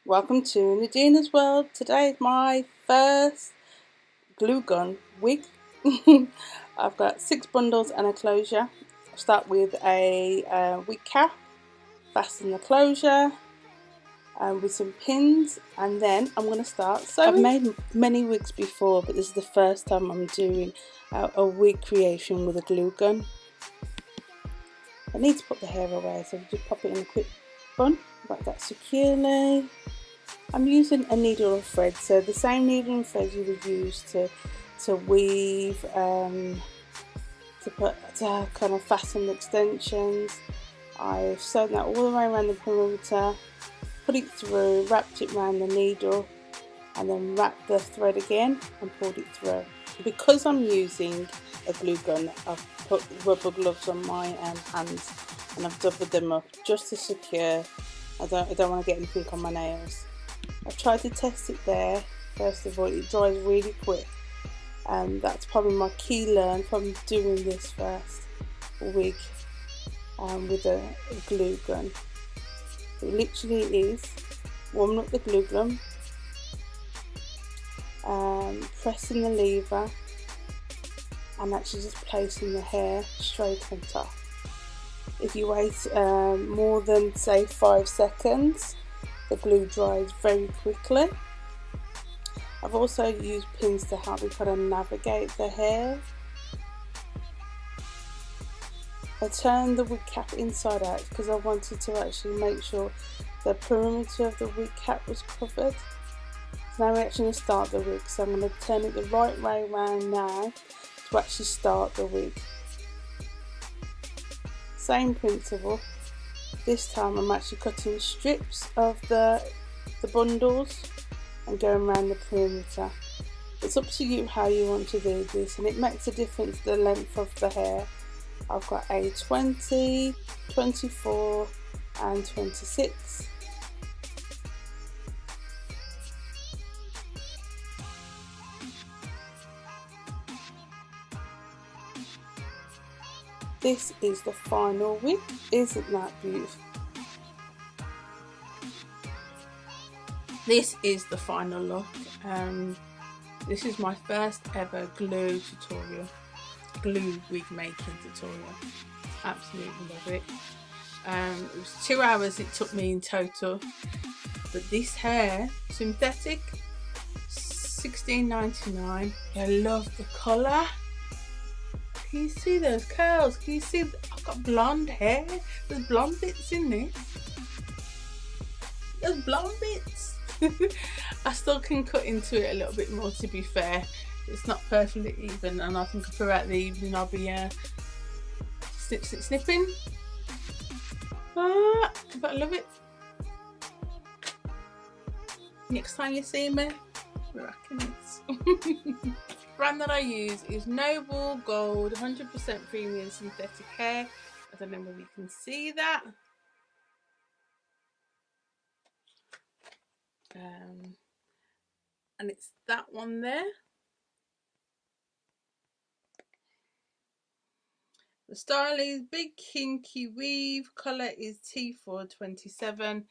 Welcome to Nadina's World. Today is my first glue gun wig. I've got 6 bundles and a closure. I'll start with a wig cap, fasten the closure with some pins, and then I'm going to start sewing. I've made many wigs before, but this is the first time I'm doing a wig creation with a glue gun. I need to put the hair away, so I'll just pop it in a quick bun, like that securely. I'm using a needle or thread, so the same needle and thread you would use to weave, to kind of fasten the extensions. I've sewn that all the way around the perimeter, put it through, wrapped it around the needle, and then wrapped the thread again and pulled it through. Because I'm using a glue gun, I've put rubber gloves on my hands and I've doubled them up just to secure. I don't want to get anything on my nails. I've tried to test it there. First of all, it dries really quick, and that's probably my key learn from doing this first wig with a glue gun. It literally is warming up the glue gun, pressing the lever, and actually just placing the hair straight on top. If you wait more than say 5 seconds, the glue dries very quickly. I've also used pins to help me kind of navigate the hair. I turned the wig cap inside out because I wanted to actually make sure the perimeter of the wig cap was covered. So now we're actually going to start the wig, so I'm going to turn it the right way around now to actually start the wig. Same principle. This time I'm actually cutting strips of the bundles and going around the perimeter. It's up to you how you want to do this, and it makes a difference the length of the hair. I've got a 20, 24 and 26. This is the final wig. Isn't that beautiful? This is the final look. This is my first ever glue wig making tutorial. Absolutely love it. It was 2 hours it took me in total, but this hair, synthetic, $16.99. I love the colour. Can you see those curls? Can you see I've got blonde hair? There's blonde bits in this. There's blonde bits. I still can cut into it a little bit more, to be fair. It's not perfectly even, and I think throughout the evening I'll be snipping. But I love it. Next time you see me, we're rocking it. Brand that I use is Nobble Gold 100% premium synthetic hair. I don't know whether you can see that. And it's that one there. The style is big kinky weave. Colour is T427.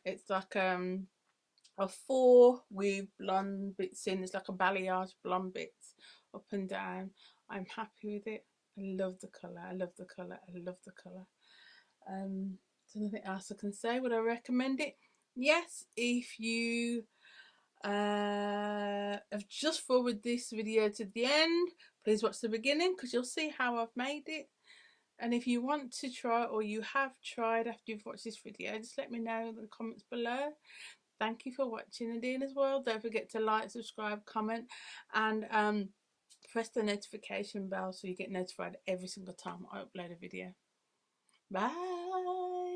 It's like a 4 with blonde bits in. It's like a balayage blonde bits up and down. I'm happy with it. I love the colour. I love the colour. I love the colour. There's nothing else I can say. Would I recommend it? Yes, if you have just forwarded this video to the end, please watch the beginning because you'll see how I've made it. And if you want to try, or you have tried after you've watched this video, just let me know in the comments below. Thank you for watching Nadina's World. Don't forget to like, subscribe, comment, and press the notification bell so you get notified every single time I upload a video. Bye.